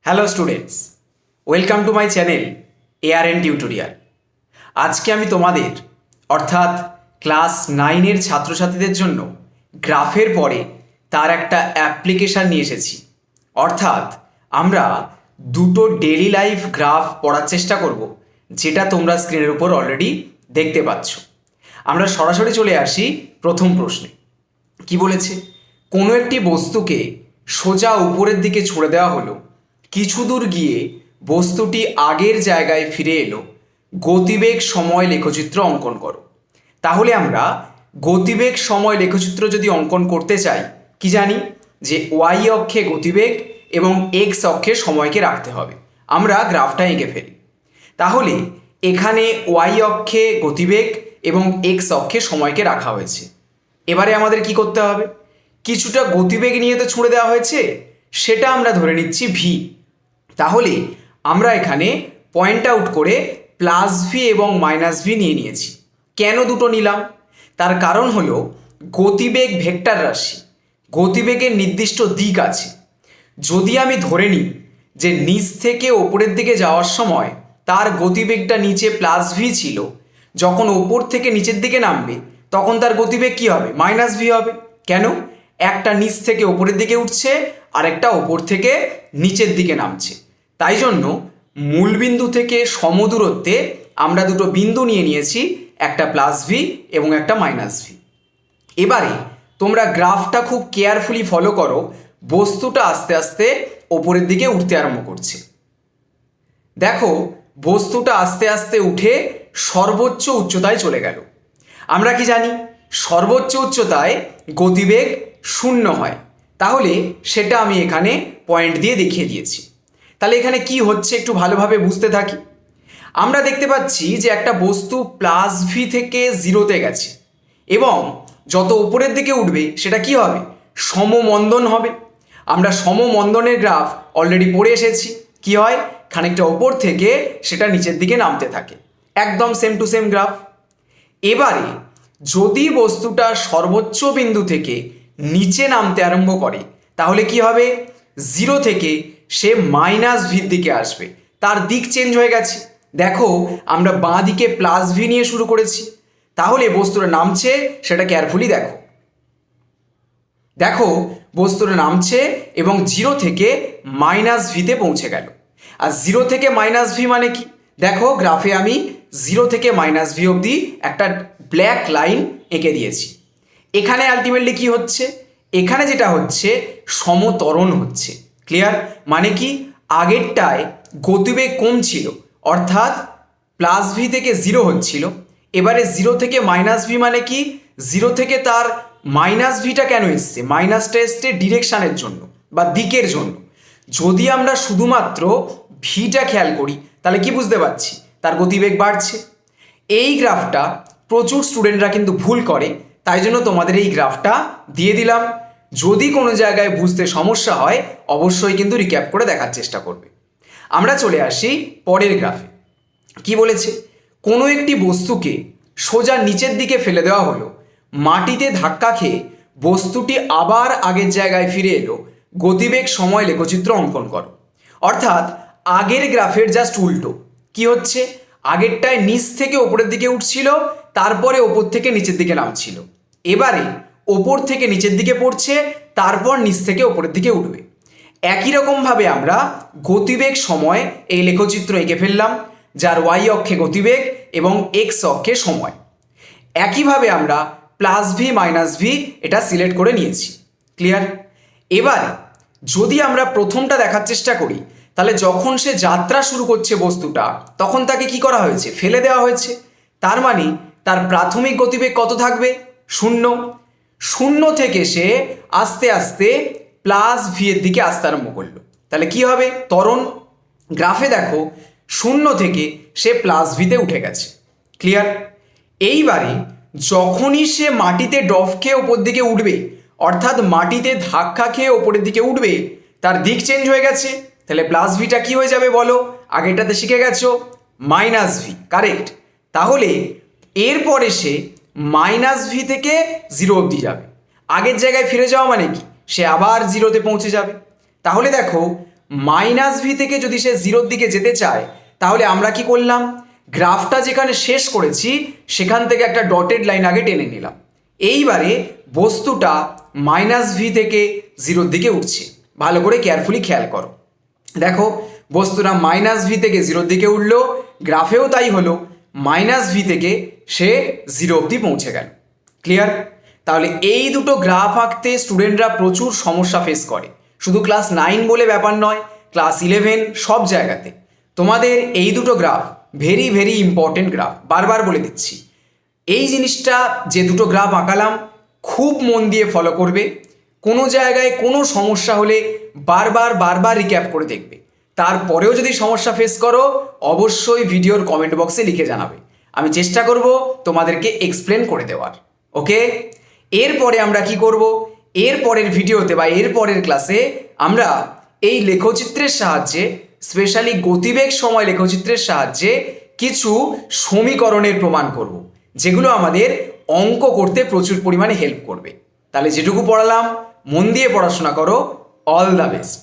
Hello students, welcome to my channel ARN tutorial. আজকে আমি তোমাদের অর্থাৎ ক্লাস 9-এর ছাত্রছাত্রীদের জন্য গ্রাফের পরে তার একটা অ্যাপ্লিকেশান নিয়ে এসেছি। অর্থাৎ আমরা দুটো ডেইলি লাইফ গ্রাফ পড়ার চেষ্টা করব, যেটা তোমরা স্ক্রিনের উপর অলরেডি দেখতে পাচ্ছ। আমরা সরাসরি চলে আসি প্রথম প্রশ্নে। কি বলেছে? কোনো একটি বস্তুকে সোজা উপরের দিকে ছুঁড়ে দেওয়া হলো, কিছু দূর গিয়ে বস্তুটি আগের জায়গায় ফিরে এলো, গতিবেগ সময় লেখচিত্র অঙ্কন করো। তাহলে আমরা গতিবেগ সময় লেখচিত্র যদি অঙ্কন করতে চাই, কি জানি যে ওয়াই অক্ষে গতিবেগ এবং এক্স অক্ষে সময়কে রাখতে হবে। আমরা গ্রাফটা এঁকে ফেলি। তাহলে এখানে ওয়াই অক্ষে গতিবেগ এবং এক্স অক্ষে সময়কে রাখা হয়েছে। এবারে আমাদের কি করতে হবে? কিছুটা গতিবেগ নিয়ে তো ছুঁড়ে দেওয়া হয়েছে, সেটা আমরা ধরে নিচ্ছি ভি। তাহলে আমরা এখানে পয়েন্ট আউট করে প্লাস ভি এবং মাইনাস ভি নিয়ে নিয়েছি। কেন দুটো নিলাম? তার কারণ হলো গতিবেগ ভেক্টর রাশি, গতিবেগের নির্দিষ্ট দিক আছে। যদি আমি ধরে নিই যে নিচ থেকে ওপরের দিকে যাওয়ার সময় তার গতিবেগটা নিচে প্লাস ভি ছিল, যখন ওপর থেকে নিচের দিকে নামবে তখন তার গতিবেগ কী হবে? মাইনাস ভি হবে। কেন? একটা নিচ থেকে ওপরের দিকে উঠছে আর একটা ওপর থেকে নিচের দিকে নামছে। তাই জন্য মূলবিন্দু থেকে সমদূরত্বে আমরা দুটো বিন্দু নিয়ে নিয়েছি, একটা প্লাস ভি এবং একটা মাইনাস ভি। এবারে তোমরা গ্রাফটা খুব কেয়ারফুলি ফলো করো। বস্তুটা আস্তে আস্তে ওপরের দিকে উঠতে আরম্ভ করছে। দেখো, বস্তুটা আস্তে আস্তে উঠে সর্বোচ্চ উচ্চতায় চলে গেল। আমরা কি জানি? সর্বোচ্চ উচ্চতায় গতিবেগ 0 হয়। তাহলে সেটা আমি এখানে পয়েন্ট দিয়ে দেখিয়ে দিয়েছি। তাহলে এখানে কি হচ্ছে একটু ভালোভাবে বুঝতে থাকি। আমরা দেখতে পাচ্ছি যে একটা বস্তু প্লাস ভি থেকে 0-তে গেছে এবং যত উপরের দিকে উঠবে সেটা কি হবে? সমমন্দন হবে। আমরা সমমন্দনের গ্রাফ অলরেডি পড়ে এসেছি। কি হয়? খানিকটা ওপর থেকে সেটা নিচের দিকে নামতে থাকে, একদম সেম টু সেম গ্রাফ। এবারে যদি বস্তুটা সর্বোচ্চ বিন্দু থেকে নিচে নামতে আরম্ভ করে, তাহলে কি হবে? 0 থেকে সে মাইনাস ভির দিকে আসবে, তার দিক চেঞ্জ হয়ে গেছে। দেখো, আমরা বাঁ দিকে প্লাস ভি নিয়ে শুরু করেছি, তাহলে বস্তুটা নামছে সেটা কেয়ারফুলি দেখো। দেখো, বস্তুটা নামছে এবং 0 থেকে মাইনাস ভিতে পৌঁছে গেল। আর 0 থেকে মাইনাস ভি মানে কি? দেখো, গ্রাফে আমি 0 থেকে মাইনাস ভি অবধি একটা ব্ল্যাক লাইন এঁকে দিয়েছি। এখানে আলটিমেটলি কি হচ্ছে? এখানে যেটা হচ্ছে সমত্বরণ হচ্ছে। ক্লিয়ার? মানে কি? আগেরটায় গতিবেগ কম ছিল, অর্থাৎ প্লাস ভি থেকে 0 হচ্ছিল। এবারে 0 থেকে মাইনাস ভি মানে কি? 0 থেকে তার মাইনাস ভিটা কেন এসছে? মাইনাসটা এসছে ডিরেকশানের জন্য বা দিকের জন্য। যদি আমরা শুধুমাত্র ভিটা খেয়াল করি তাহলে কি বুঝতে পারছি? তার গতিবেগ বাড়ছে। এই গ্রাফটা প্রচুর স্টুডেন্টরা কিন্তু ভুল করে, তাই জন্য তোমাদের এই গ্রাফটা দিয়ে দিলাম। যদি কোনো জায়গায় বুঝতে সমস্যা হয় অবশ্যই কিন্তু রিক্যাপ করে দেখার চেষ্টা করবে। আমরা চলে আসি পরের গ্রাফে। কি বলেছে? কোনো একটি বস্তুকে সোজা নিচের দিকে ফেলে দেওয়া হলো, মাটিতে ধাক্কা খেয়ে বস্তুটি আবার আগের জায়গায় ফিরে এলো, গতিবেগ সময় লেখচিত্র অঙ্কন করো। অর্থাৎ আগের গ্রাফের জাস্ট উল্টো। কি হচ্ছে? আগেরটায় নিচ থেকে ওপরের দিকে উঠছিল, তারপরে ওপর থেকে নিচের দিকে নামছিল। এবারে ওপর থেকে নিচের দিকে পড়ছে, তারপর নিচ থেকে ওপরের দিকে উঠবে। একই রকমভাবে আমরা গতিবেগ সময় এই লেখচিত্র এঁকে ফেললাম, যার ওয়াই অক্ষে গতিবেগ এবং এক্স অক্ষে সময়। একইভাবে আমরা প্লাস ভি মাইনাস ভি এটা সিলেক্ট করে নিয়েছি। ক্লিয়ার? এবার যদি আমরা প্রথমটা দেখার চেষ্টা করি, তাহলে যখন সে যাত্রা শুরু করছে বস্তুটা, তখন তাকে কি করা হয়েছে? ফেলে দেওয়া হয়েছে। তার মানে তার প্রাথমিক গতিবেগ কত থাকবে? 0। 0 থেকে সে আস্তে আস্তে প্লাস ভি এর দিকে আসতে আরম্ভ করলো। তাহলে কি হবে? ত্বরণ। গ্রাফে দেখো, 0 থেকে সে প্লাস ভিতে উঠে গেছে। ক্লিয়ার? এইবারে যখনই সে মাটিতে ডফ খেয়ে ওপর দিকে উঠবে, অর্থাৎ মাটিতে ধাক্কা খেয়ে ওপরের দিকে উঠবে, তার দিক চেঞ্জ হয়ে গেছে। তাহলে প্লাস ভিটা কি হয়ে যাবে বলো? আগেরটাতে শিখে গেছো, মাইনাস ভি। কারেক্ট। তাহলে এরপরে সে মাইনাস ভি থেকে 0 অবধি যাবে। আগের জায়গায় ফিরে যাওয়া মানে কি? সে আবার 0-তে পৌঁছে যাবে। তাহলে দেখো, মাইনাস ভি থেকে যদি সে জিরোর দিকে যেতে চায়, তাহলে আমরা কি করলাম, গ্রাফটা যেখানে শেষ করেছি সেখান থেকে একটা ডটেড লাইন আগে টেনে নিলাম। এইবারে বস্তুটা মাইনাস ভি থেকে জিরোর দিকে উঠছে। ভালো করে কেয়ারফুলি খেয়াল করো, দেখো বস্তুটা মাইনাস ভি থেকে জিরোর দিকে উঠলো, গ্রাফেও তাই হলো, মাইনাস ভি থেকে সে জিরো অবধি পৌঁছে গেল। ক্লিয়ার? তাহলে এই দুটো গ্রাফ আঁকতে স্টুডেন্টরা প্রচুর সমস্যা ফেস করে, শুধু ক্লাস 9 বলে ব্যাপার নয়, ক্লাস 11 সব জায়গাতে তোমাদের এই দুটো graph very very important graph. বারবার বলে দিচ্ছি, এই জিনিসটা যে দুটো গ্রাফ আঁকালাম খুব মন দিয়ে ফলো করবে। কোনো জায়গায় কোনো সমস্যা হলে বারবার বারবার রিক্যাপ করে দেখবে। তারপরেও যদি সমস্যা ফেস করো অবশ্যই ভিডিওর কমেন্ট বক্সে লিখে জানাবে, আমি চেষ্টা করব তোমাদেরকে এক্সপ্লেন করে দেওয়ার। ওকে, এরপরে আমরা কি করব, এর পরের ভিডিওতে বা এর পরের ক্লাসে আমরা এই লেখচিত্রের সাহায্যে, স্পেশালি গতিবেগ সময় লেখচিত্রের সাহায্যে কিছু সমীকরণের প্রমাণ করব, যেগুলো আমাদের অঙ্ক করতে প্রচুর পরিমাণে হেল্প করবে। তাহলে যেটুকু পড়ালাম মন দিয়ে পড়াশোনা করো। All the best.